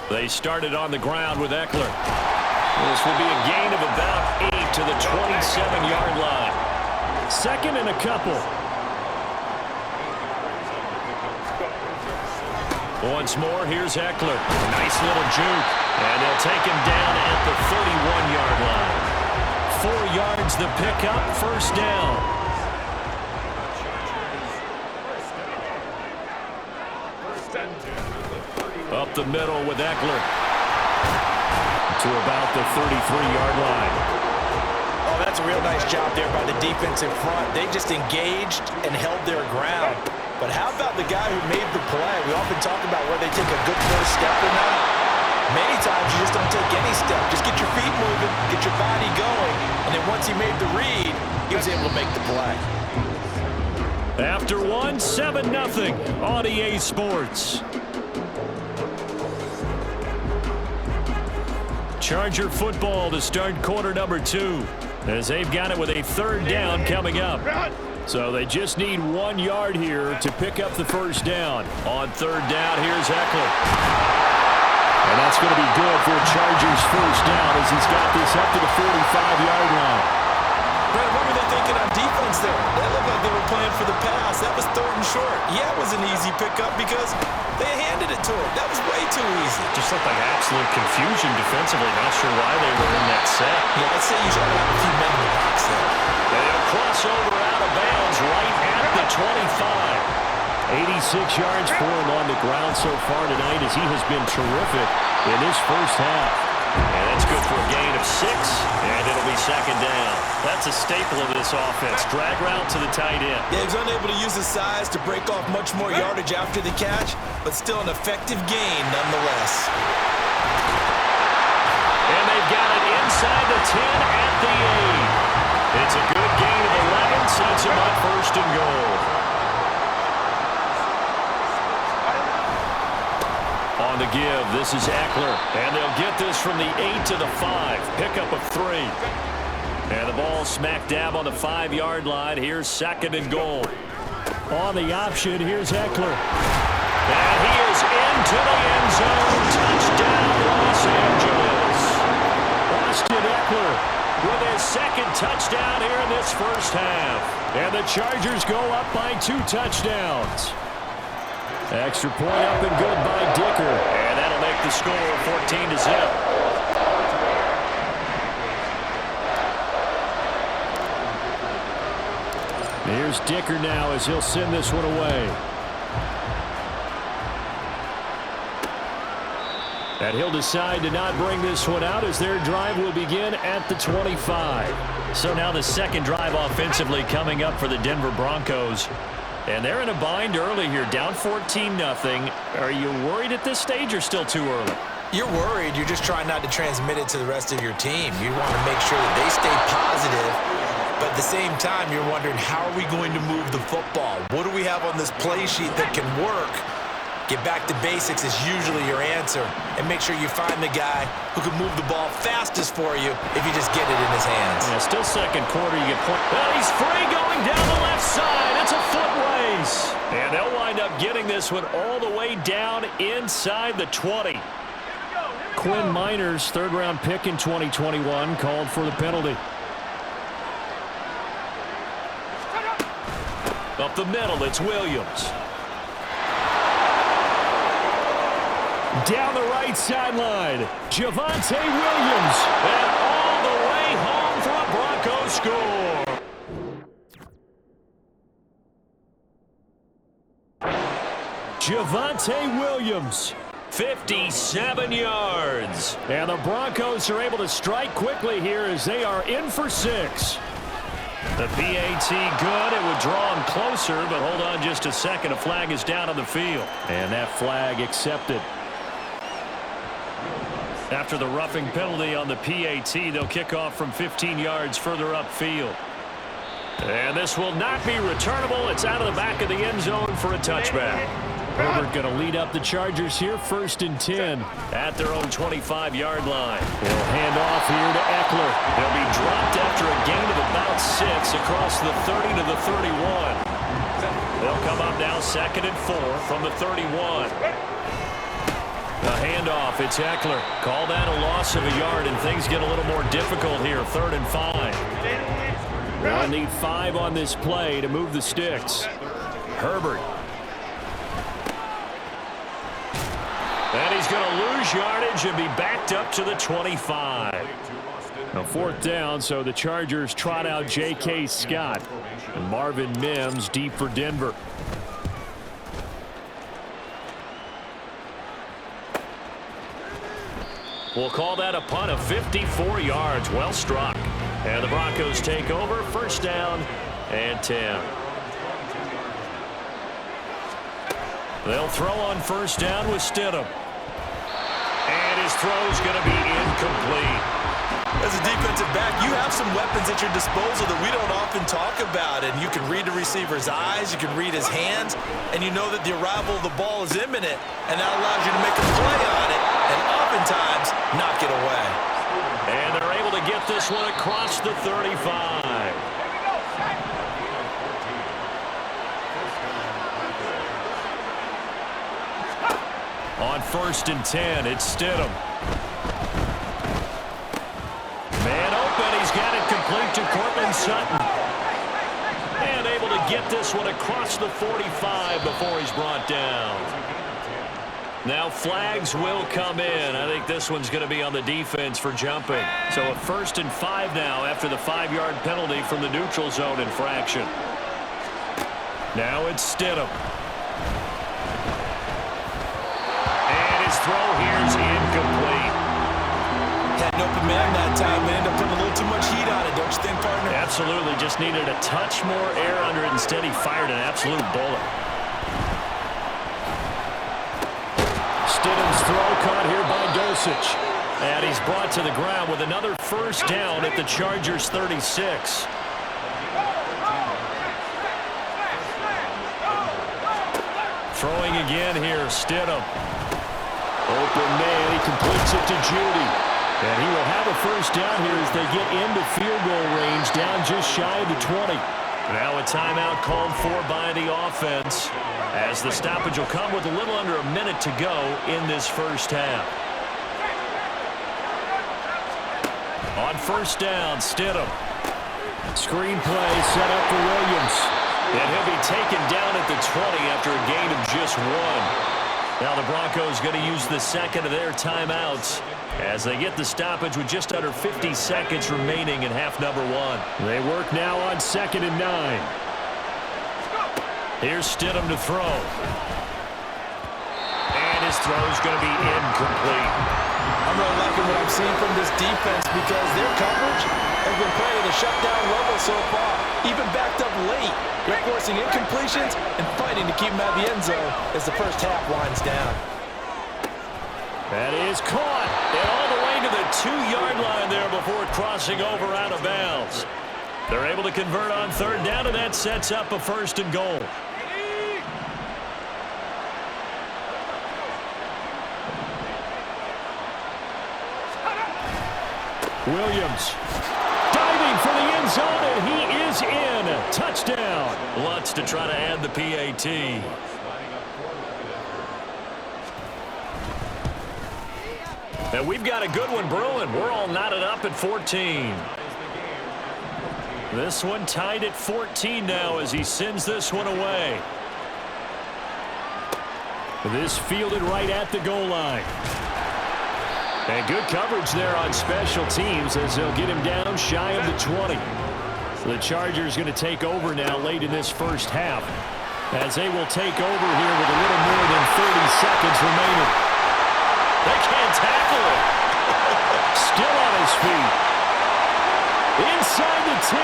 They started on the ground with Eckler. This will be a gain of about 8 to the 27-yard line. Second and a couple. Once more, here's Eckler. Nice little juke. And they'll take him down at the 31-yard line. 4 yards the pickup, first down. Up the middle with Eckler to about the 33-yard line. Oh, that's a real nice job there by the defense in front. They just engaged and held their ground. But how about the guy who made the play? We often talk about where they take a good first step or not. Many times you just don't take any step. Just get your feet moving, get your body going, and then once he made the read, he was able to make the play. After one, 7-0 on EA Sports. Charger football to start quarter number 2 as they've got it with a third down coming up. So they just need 1 yard here to pick up the first down. On third down, here's Eckler. And that's going to be good for Chargers first down as he's got this up to the 45-yard line. Brad, what were they thinking on defense there? That looked like they were playing for the pass. That was third and short. Yeah, it was an easy pickup because they handed it to him. That was way too easy. Just looked like absolute confusion defensively. Not sure why they were in that set. Yeah, I'd say you should have a few men in the box there. They'll cross over out of bounds right at the 25. 86 yards for him on the ground so far tonight as he has been terrific in this first half. And that's good for a gain of 6, and it'll be second down. That's a staple of this offense. Drag route to the tight end. Yeah, he was unable to use his size to break off much more yardage after the catch, but still an effective gain nonetheless. And they've got it inside the 10 at the 8. It's a good gain of 11, sets him up first and goal. On the give, this is Eckler, and they'll get this from the 8 to the 5. Pickup of 3. And the ball smack dab on the 5-yard line. Here's second and goal. On the option, here's Eckler. And he is into the end zone. Touchdown, Los Angeles. Austin Eckler with his second touchdown here in this first half. And the Chargers go up by 2 touchdowns. Extra point up and good by Dicker. And that'll make the score 14-0. Here's Dicker now as he'll send this one away. And he'll decide to not bring this one out as their drive will begin at the 25. So now the second drive offensively coming up for the Denver Broncos. And they're in a bind early here, down 14-0. Are you worried at this stage or still too early? You're worried. You're just trying not to transmit it to the rest of your team. You want to make sure that they stay positive. But at the same time, you're wondering, how are we going to move the football? What do we have on this play sheet that can work? Get back to basics is usually your answer. And make sure you find the guy who can move the ball fastest for you if you just get it in his hands. Yeah, still second quarter. You get point. Well, he's free going down the left side. It's a foot race. And they'll wind up getting this one all the way down inside the 20. Quinn Miners, third-round pick in 2021, called for the penalty. Up the middle, it's Williams. Down the right sideline, Javonte Williams. And all the way home for a Broncos score. Javonte Williams, 57 yards. And the Broncos are able to strike quickly here as they are in for 6. The PAT good. It would draw him closer, but hold on just a second. A flag is down on the field. And that flag accepted. After the roughing penalty on the PAT, they'll kick off from 15 yards further upfield. And this will not be returnable. It's out of the back of the end zone for a touchback. Herbert going to lead up the Chargers here, 1st and 10 at their own 25-yard line. They'll hand off here to Eckler. They'll be dropped after a gain of about 6 across the 30 to the 31. They'll come up now 2nd and 4 from the 31. handoff. It's Eckler. Call that a loss of a yard, and things get a little more difficult here. 3rd and 5. They'll need 5 on this play to move the sticks. Herbert. And he's going to lose yardage and be backed up to the 25. Now 4th down, so the Chargers trot out J.K. Scott. And Marvin Mims deep for Denver. We'll call that a punt of 54 yards. Well struck. And the Broncos take over. 1st down and 10. They'll throw on 1st down with Stidham. And his throw's going to be incomplete. As a defensive back, you have some weapons at your disposal that we don't often talk about. And you can read the receiver's eyes, you can read his hands, and you know that the arrival of the ball is imminent, and that allows you to make a play on it and oftentimes knock it away. And they're able to get this one across the 35. On 1st and 10, it's Stidham. Man open, he's got it complete to Courtland Sutton. And able to get this one across the 45 before he's brought down. Now flags will come in. I think this one's going to be on the defense for jumping. So a 1st and 5 now after the 5-yard penalty from the neutral zone infraction. Now it's Stidham. And his throw here is incomplete. Had an open man that time and ended up putting a little too much heat on it, don't you think, partner? Absolutely. Just needed a touch more air under it. Instead, he fired an absolute bullet. Stidham's throw caught here by Dulcich. And he's brought to the ground with another 1st down at the Chargers' 36. Throwing again here, Stidham. Open man, he completes it to Judy. And he will have a 1st down here as they get into field goal range, down just shy of the 20. Now a timeout called for by the offense, as the stoppage will come with a little under a minute to go in this 1st half. On 1st down, Stidham. Screen play set up for Williams. And he'll be taken down at the 20 after a gain of just 1. Now the Broncos going to use the 2nd of their timeouts as they get the stoppage with just under 50 seconds remaining in half number 1. They work now on 2nd and 9. Here's Stidham to throw. And his throw's going to be incomplete. I'm really liking what I'm seeing from this defense because their coverage has been playing at a shutdown level so far. Even backed up late, they're forcing incompletions and fighting to keep them out of the end zone as the 1st half winds down. That is caught, and all the way to the 2-yard line there before crossing over out of bounds. They're able to convert on 3rd down, and that sets up a 1st and goal. Williams diving for the end zone, and he is in. Touchdown. Lutz to try to add the PAT. And we've got a good one brewing. We're all knotted up at 14. This one tied at 14 now as he sends this one away. This fielded right at the goal line. And good coverage there on special teams as they'll get him down shy of the 20. The Chargers going to take over now late in this 1st half as they will take over here with a little more than 30 seconds remaining. They can't tackle him. Still on his feet. Inside the 10.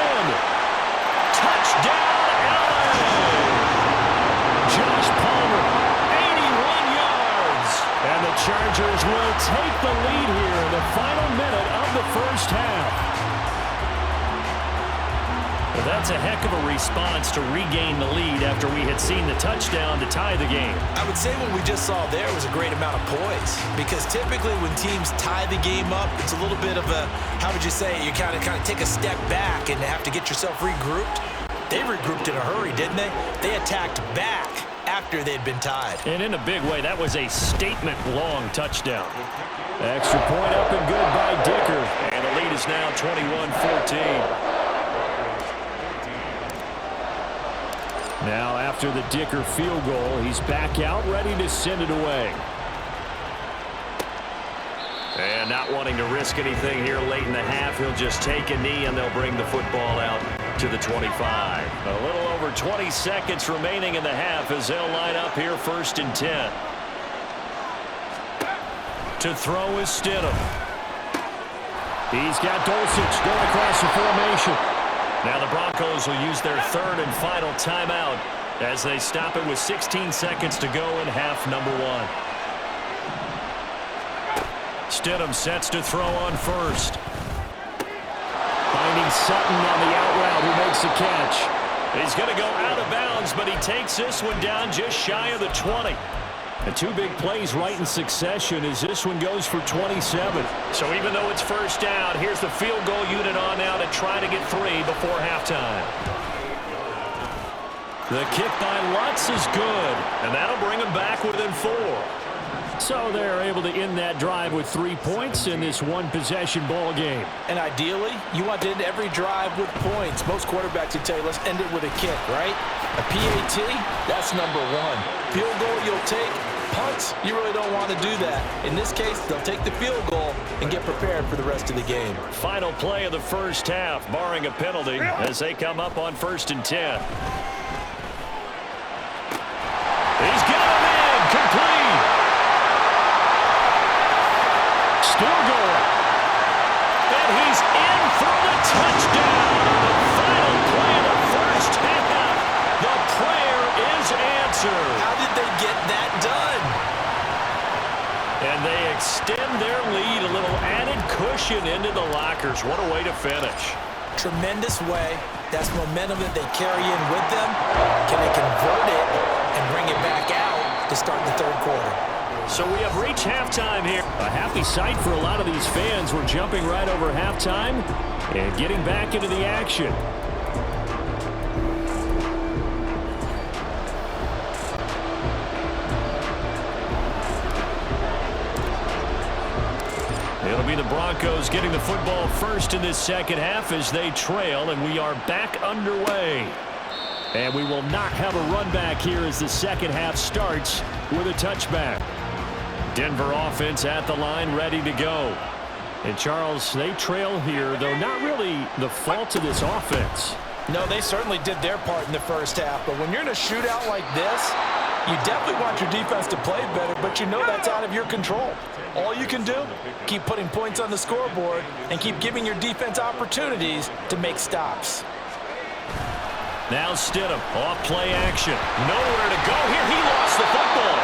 Touchdown, LA. Josh Palmer, 81 yards. And the Chargers will take the lead here in the final minute of the 1st half. But that's a heck of a response to regain the lead after we had seen the touchdown to tie the game. I would say what we just saw there was a great amount of poise, because typically when teams tie the game up, it's a little bit of a, how would you say, you kind of take a step back and have to get yourself regrouped. They regrouped in a hurry, didn't they? They attacked back after they'd been tied. And in a big way, that was a statement-long touchdown. Extra point up and good by Dicker. And the lead is now 21-14. Now after the Dicker field goal, he's back out, ready to send it away. And not wanting to risk anything here late in the half, he'll just take a knee and they'll bring the football out to the 25. A little over 20 seconds remaining in the half as they'll line up here 1st and 10. To throw is Stidham. He's got Dulcich going across the formation. Now the Broncos will use their 3rd and final timeout as they stop it with 16 seconds to go in half number 1. Stidham sets to throw on 1st. Finding Sutton on the out route who makes the catch. He's going to go out of bounds, but he takes this one down just shy of the 20. And 2 big plays right in succession as this one goes for 27. So even though it's 1st down, here's the field goal unit on now to try to get 3 before halftime. The kick by Lutz is good, and that'll bring him back within 4. So they're able to end that drive with 3 points in this one-possession ball game. And ideally, you want to end every drive with points. Most quarterbacks would tell you, let's end it with a kick, right? A PAT, that's number 1. Field goal you'll take. Punts, you really don't want to do that. In this case, they'll take the field goal and get prepared for the rest of the game. Final play of the 1st half, barring a penalty, as they come up on 1st and 10. He's got him in, complete. Still going. And he's in for the touchdown on the final play of the 1st half. The prayer is answered. How did they get that done? And they extend their lead, a little added cushion into the lockers. What a way to finish. Tremendous way. That's momentum that they carry in with them. Can they convert it and bring it back out to start the 3rd quarter? So we have reached halftime here. A happy sight for a lot of these fans. We're jumping right over halftime and getting back into the action. It'll be the Broncos getting the football first in this 2nd half as they trail, and we are back underway. And we will not have a run back here as the 2nd half starts with a touchback. Denver offense at the line, ready to go. And Charles, they trail here, though not really the fault of this offense. No, they certainly did their part in the 1st half, but when you're in a shootout like this, you definitely want your defense to play better, but you know that's out of your control. All you can do, keep putting points on the scoreboard and keep giving your defense opportunities to make stops. Now Stidham, off play action. Nowhere to go here. He lost the football.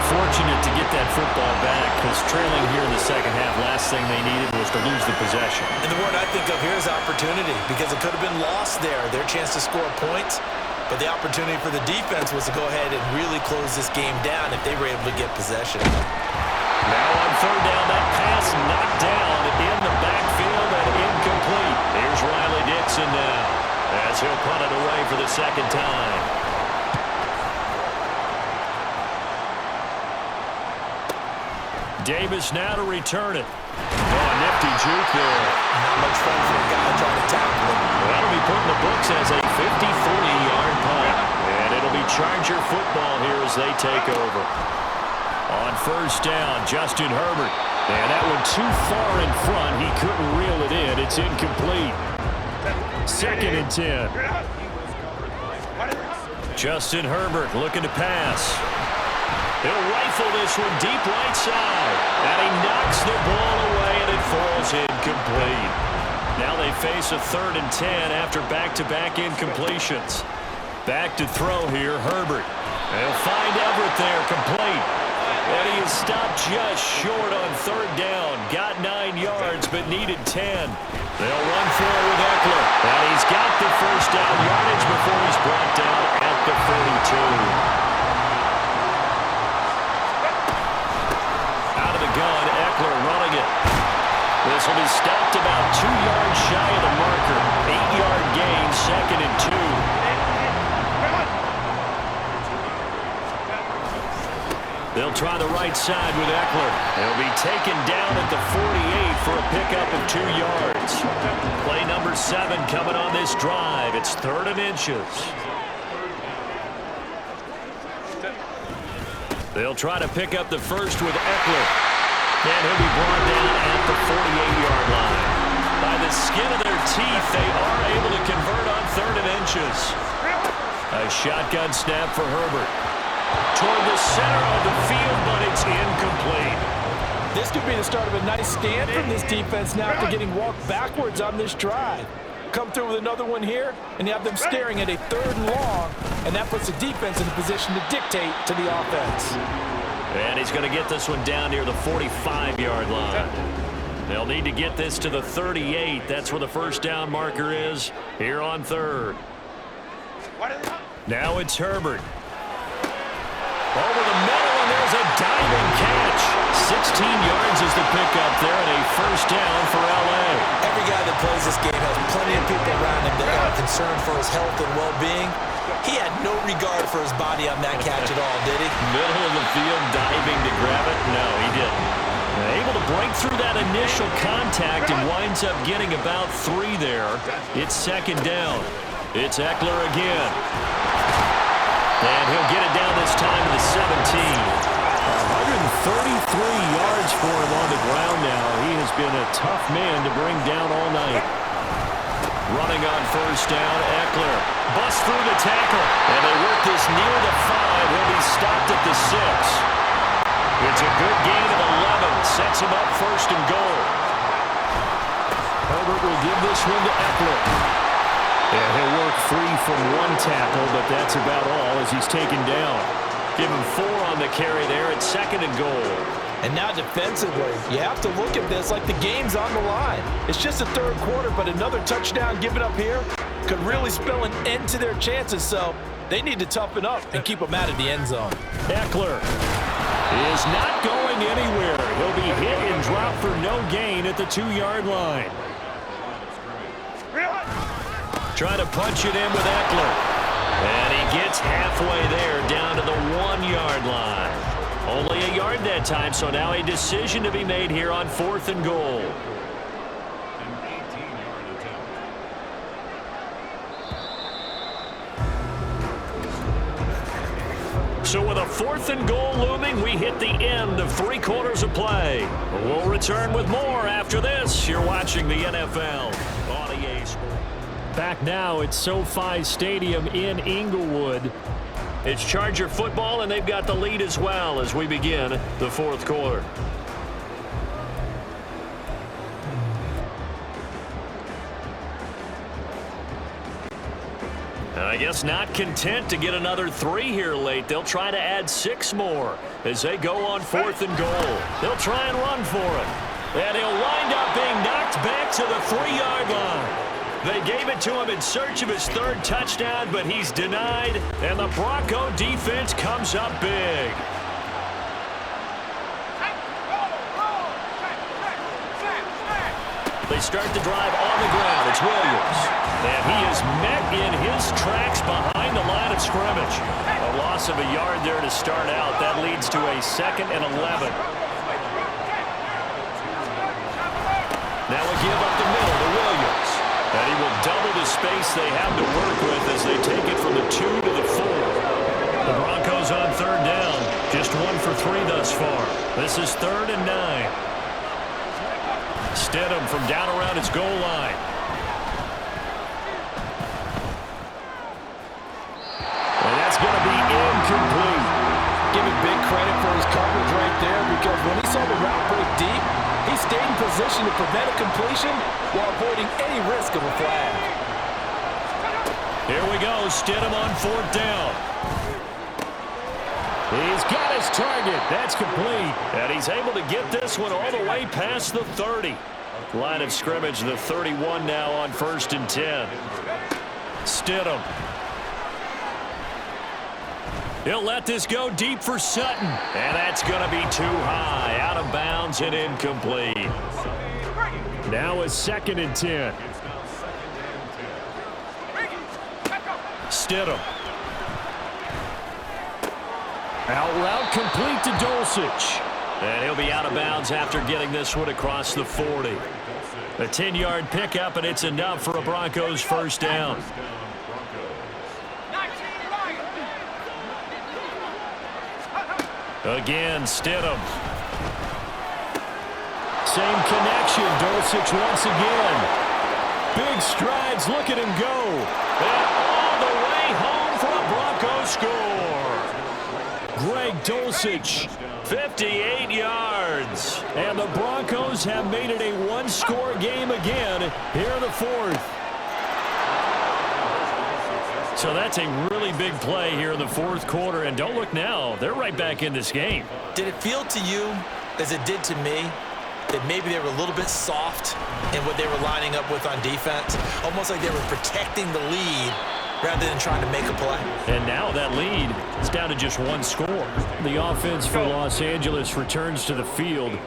Fortunate to get that football back because trailing here in the 2nd half, last thing they needed was to lose the possession. And the word I think of here is opportunity because it could have been lost there, their chance to score points. But the opportunity for the defense was to go ahead and really close this game down if they were able to get possession. Now on 3rd down, that pass knocked down in the backfield and incomplete. Here's Riley Dixon now as he'll punt it away for the 2nd time. Davis now to return it. Oh, nifty juke there. Not much fun for a guy trying to tackle him. That'll be put in the books as a 53-yard punt. And it'll be Charger football here as they take over. On 1st down, Justin Herbert. And that one too far in front. He couldn't reel it in. It's incomplete. 2nd and 10. Justin Herbert looking to pass. He'll rifle this one deep right side. And he knocks the ball away, and it falls incomplete. Now they face a 3rd and 10 after back-to-back incompletions. Back to throw here, Herbert. They'll find Everett there, complete. And he is stopped just short on 3rd down. Got 9 yards, but needed 10. They'll run for it with Eckler. And he's got the 1st down yardage before he's brought down at the 42. Out of the gun, Eckler running it. This will be stopped about 2 yards shy of the marker. 8-yard gain, 2nd and 2. They'll try the right side with Eckler. He'll be taken down at the 48 for a pickup of 2 yards. Play number 7 coming on this drive. It's 3rd and inches. They'll try to pick up the first with Eckler. And he'll be brought down at the 48-yard line. By the skin of their teeth, they are able to convert on 3rd and inches. A shotgun snap for Herbert. Toward the center of the field, but it's incomplete. This could be the start of a nice stand from this defense now after getting walked backwards on this drive. Come through with another one here, and you have them staring at a 3rd and long, and that puts the defense in a position to dictate to the offense. And he's going to get this one down near the 45-yard line. They'll need to get this to the 38. That's where the first down marker is here on 3rd. Now it's Herbert. Over the middle, and there's a diving catch. 16 yards is the pickup there, and a first down for L.A. Every guy that plays this game has plenty of people around him that are concerned for his health and well-being. He had no regard for his body on that catch at all, did he? Middle of the field, diving to grab it. No, he didn't. Able to break through that initial contact and winds up getting about 3 there. It's 2nd down. It's Eckler again. And he'll get it down this time to the 17. 133 yards for him on the ground now. He has been a tough man to bring down all night. Running on first down, Eckler. Busts through the tackle. And they work this near the 5. He'll be stopped at the 6. It's a good gain of 11. Sets him up 1st and goal. Herbert will give this one to Eckler. And he'll work free from 1 tackle, but that's about all as he's taken down. Give him 4 on the carry there at 2nd and goal. And now defensively, you have to look at this like the game's on the line. It's just the 3rd quarter, but another touchdown given up here could really spell an end to their chances, so they need to toughen up and keep them out of the end zone. Eckler is not going anywhere. He'll be hit and dropped for no gain at the 2-yard line. Trying to punch it in with Eckler. And he gets halfway there down to the 1-yard line. Only a yard that time, so now a decision to be made here on 4th and goal. So with a 4th and goal looming, we hit the end of 3 quarters of play. We'll return with more after this. You're watching the NFL on EA Sports. Back now at SoFi Stadium in Inglewood. It's Charger football, and they've got the lead as well as we begin the 4th quarter. I guess not content to get another 3 here late. They'll try to add 6 more as they go on 4th and goal. They'll try and run for it. And he'll wind up being knocked back to the 3-yard line. They gave it to him in search of his 3rd touchdown, but he's denied, and the Bronco defense comes up big. They start the drive on the ground. It's Williams. And he is met in his tracks behind the line of scrimmage. A loss of a yard there to start out. That leads to a 2nd and 11. Now a give up the middle to Williams. And he will double the space they have to work with as they take it from the 2 to the 4. The Broncos on 3rd down. Just 1 for 3 thus far. This is 3rd and 9. Stidham from down around his goal line. And that's going to be incomplete. Give him big credit for his coverage right there, because when he saw the route break deep, he stayed in position to prevent a completion while avoiding any risk of a flag. Here we go. Stidham on 4th down. He's got his target. That's complete. And he's able to get this one all the way past the 30. Line of scrimmage, the 31 now on 1st and 10. Stidham. He'll let this go deep for Sutton. And that's going to be too high. Out of bounds and incomplete. Now is 2nd and 10. Out route complete to Dulcich. And he'll be out of bounds after getting this one across the 40. A 10-yard pickup, and it's enough for a Broncos first down. Again, Stidham. Same connection. Dulcich once again. Big strides. Look at him go. And all the way home for a Broncos score. Greg Dulcich, 58 yards. And the Broncos have made it a one-score game again here in the fourth. So that's a really big play here in the fourth quarter. And don't look now. They're right back in this game. Did it feel to you, as it did to me, that maybe they were a little bit soft in what they were lining up with on defense? Almost like they were protecting the lead rather than trying to make a play. And now that lead is down to just one score. The offense for Los Angeles returns to the field.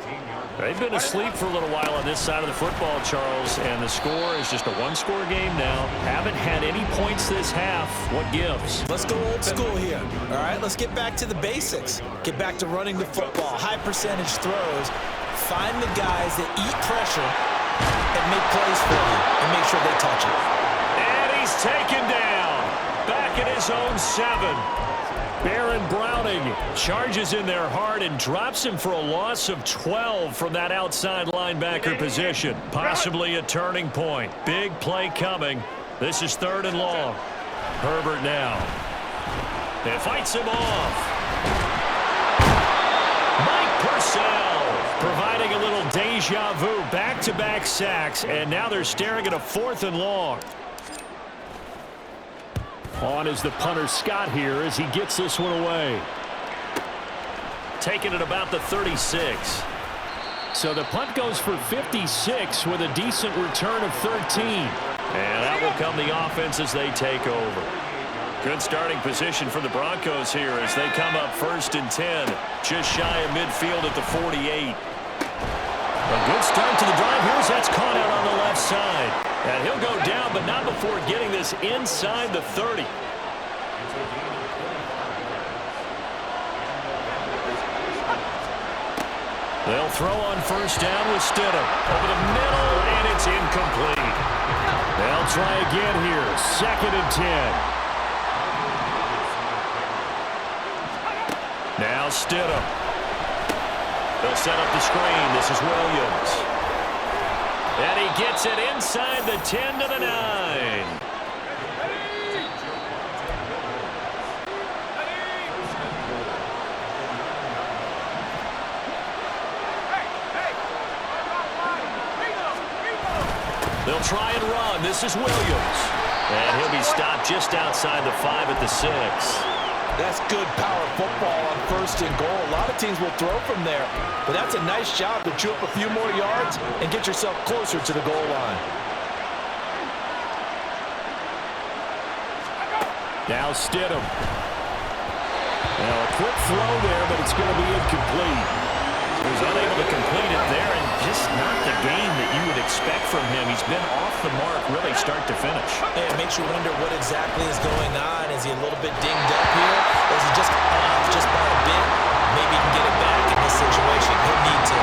They've been asleep for a little while on this side of the football, Charles, and the score is just a one-score game now. Haven't had any points this half. What gives? Let's go old school here. All right, let's get back to the basics. Get back to running the football, high-percentage throws. Find the guys that eat pressure and make plays for you and make sure they touch it. And he's taken down. Back at his own 7. Baron Browning charges in there hard and drops him for a loss of 12 from that outside linebacker position. Possibly a turning point. Big play coming. This is 3rd and long. Herbert now. And fights him off. Mike Purcell providing a little deja vu. Back-to-back sacks, and now they're staring at a 4th and long. On is the punter Scott here as he gets this one away. Taking it about the 36. So the punt goes for 56 with a decent return of 13. And out will come the offense as they take over. Good starting position for the Broncos here as they come up 1st and 10. Just shy of midfield at the 48. A good start to the drive. Here's that's caught out on the left side. And he'll go down, but not before getting this inside the 30. They'll throw on 1st down with Stidham. Over the middle, and it's incomplete. They'll try again here. 2nd and 10. Now Stidham. They'll set up the screen. This is Williams. And he gets it inside the 10 to the 9. They'll try and run. This is Williams. And he'll be stopped just outside the 5 at the 6. That's good power football on 1st and goal. A lot of teams will throw from there, but that's a nice job to chew up a few more yards and get yourself closer to the goal line. Now Stidham. Now a quick throw there, but it's going to be incomplete. He was unable to complete it there, and just not the game that you would expect from him. He's been off the mark really start to finish. Hey, it makes you wonder what exactly is going on. Is he a little bit dinged up here? Or is he just off just by a bit? Maybe he can get it back in this situation. He'll need to.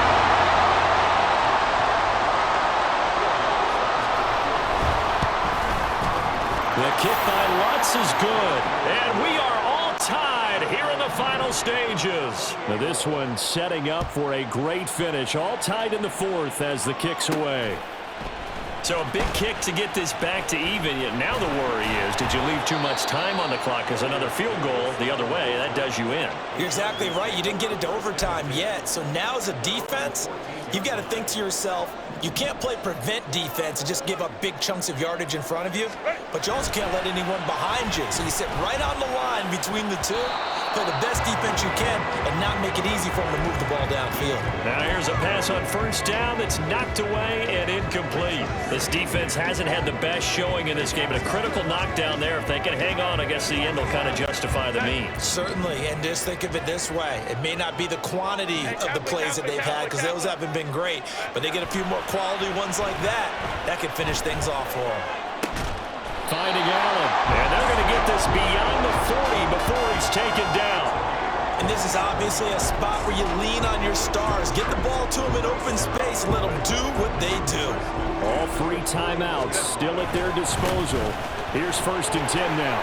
The kick by Lutz is good. And we are all tied here in the final stages. Now this one setting up for a great finish. All tied in the 4th as the kick's away. So a big kick to get this back to even. Yet now the worry is, did you leave too much time on the clock? Because another field goal the other way, that does you in. You're exactly right. You didn't get it to overtime yet. So now as a defense, you've got to think to yourself, you can't play prevent defense and just give up big chunks of yardage in front of you, but you also can't let anyone behind you. So you sit right on the line between the two, play the best defense you can, and not make it easy for them to move the ball downfield. Now here's a pass on 1st down that's knocked away and incomplete. This defense hasn't had the best showing in this game, but a critical knockdown there. If they can hang on, I guess the end will kind of justify the means. Certainly, and just think of it this way. It may not be the quantity of the plays that they've had, because those haven't been great, but they get a few more quality ones like that. That can finish things off for them. Finding Allen, and they're going to get this beyond the 40 before he's taken down. And this is obviously a spot where you lean on your stars. Get the ball to them in open space and let them do what they do. All 3 timeouts still at their disposal. Here's 1st and 10 now.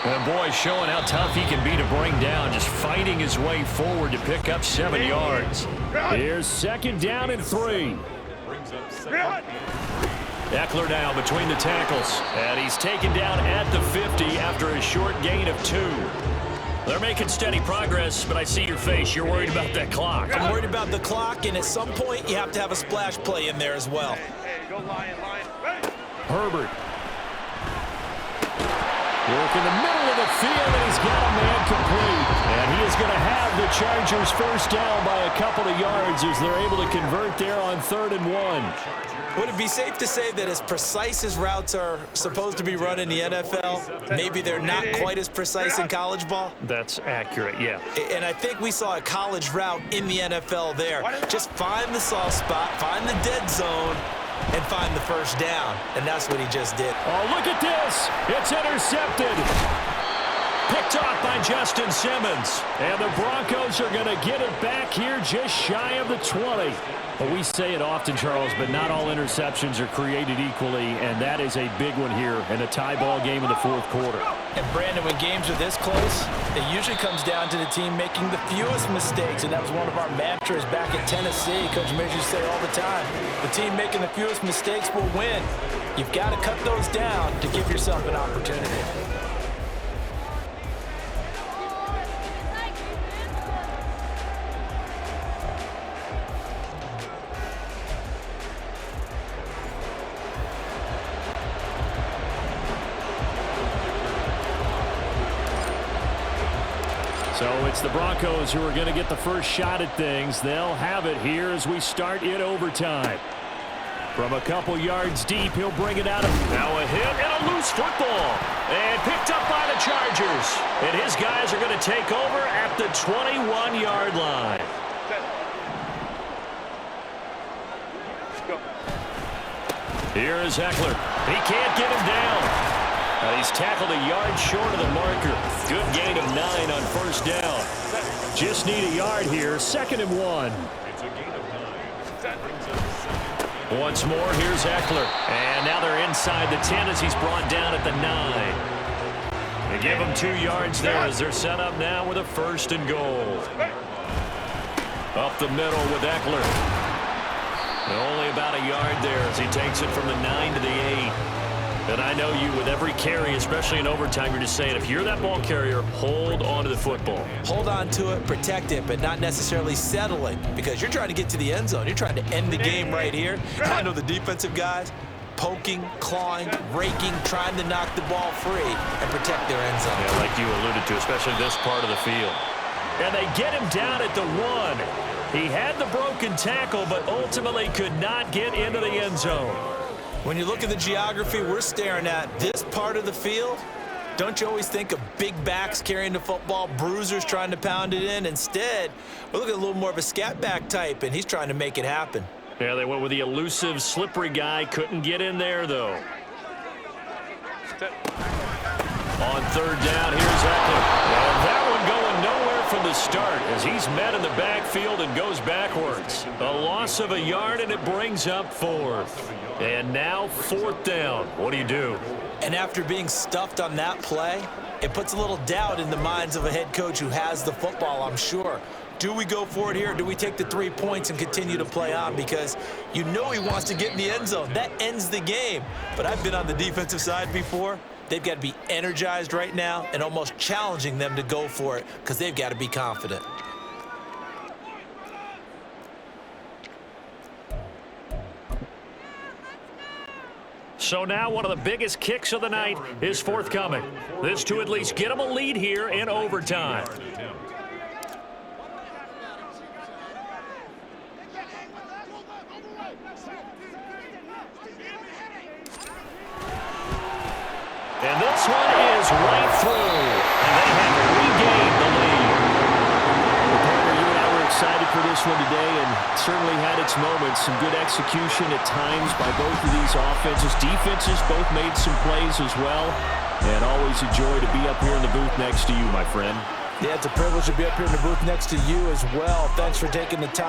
And boy, showing how tough he can be to bring down, just fighting his way forward to pick up 7 yards. Here's 2nd down and 3. Ekeler now between the tackles, and he's taken down at the 50 after a short gain of 2. They're making steady progress, but I see your face. You're worried about that clock. I'm worried about the clock, and at some point, you have to have a splash play in there as well. Herbert. Work in the middle of the field, and he's got a man complete. And he is going to have the Chargers 1st down by a couple of yards as they're able to convert there on 3rd and 1. Would it be safe to say that as precise as routes are supposed to be run in the NFL, maybe they're not quite as precise in college ball? That's accurate, yeah. And I think we saw a college route in the NFL there. Just find the soft spot, find the dead zone, and find the 1st down. And that's what he just did. Oh, look at this. It's intercepted. Picked off by Justin Simmons. And the Broncos are going to get it back here just shy of the 20. Well, we say it often, Charles, but not all interceptions are created equally, and that is a big one here in a tie ball game in the 4th quarter. And Brandon, when games are this close, it usually comes down to the team making the fewest mistakes, and that was one of our mantras back at Tennessee. Coach Mitch used to say all the time, the team making the fewest mistakes will win. You've got to cut those down to give yourself an opportunity. So it's the Broncos who are going to get the first shot at things. They'll have it here as we start in overtime. From a couple yards deep, he'll bring it out. Now a hit and a loose football. And picked up by the Chargers. And his guys are going to take over at the 21-yard line. Here is Ekeler. He can't get him down. He's tackled a yard short of the marker. Good gain of 9 on 1st down. Just need a yard here. 2nd and 1. Once more, here's Ekeler. And now they're inside the 10 as he's brought down at the 9. They give him 2 yards there as they're set up now with a 1st and goal. Up the middle with Ekeler. Only about a yard there as he takes it from the 9 to the 8. And I know you, with every carry, especially in overtime, you're just saying, if you're that ball carrier, hold on to the football. Hold on to it, protect it, but not necessarily settle it, because you're trying to get to the end zone. You're trying to end the game right here. I know the defensive guys poking, clawing, raking, trying to knock the ball free and protect their end zone. Yeah, like you alluded to, especially this part of the field. And they get him down at the 1. He had the broken tackle, but ultimately could not get into the end zone. When you look at the geography we're staring at, this part of the field, don't you always think of big backs carrying the football, bruisers trying to pound it in? Instead, we're looking at a little more of a scat back type, and he's trying to make it happen. Yeah, they went with the elusive, slippery guy. Couldn't get in there, though. On 3rd down, here's Ekeler. And that one going nowhere from the start as he's met in the backfield and goes backwards. A loss of a yard, and it brings up 4th. And now 4th down. What do you do? And after being stuffed on that play, it puts a little doubt in the minds of a head coach who has the football, I'm sure. Do we go for it here? Do we take the 3 points and continue to play on? Because you know he wants to get in the end zone. That ends the game. But I've been on the defensive side before. They've got to be energized right now and almost challenging them to go for it because they've got to be confident. So now one of the biggest kicks of the night is forthcoming. This to at least get them a lead here in overtime. And this one is right through. And they have regained the lead. Well, you and I were excited for this one today, and certainly had its moments. Some good execution at times by both of these offenses. Defenses both made some plays as well. And always a joy to be up here in the booth next to you, my friend. Yeah, it's a privilege to be up here in the booth next to you as well. Thanks for taking the time.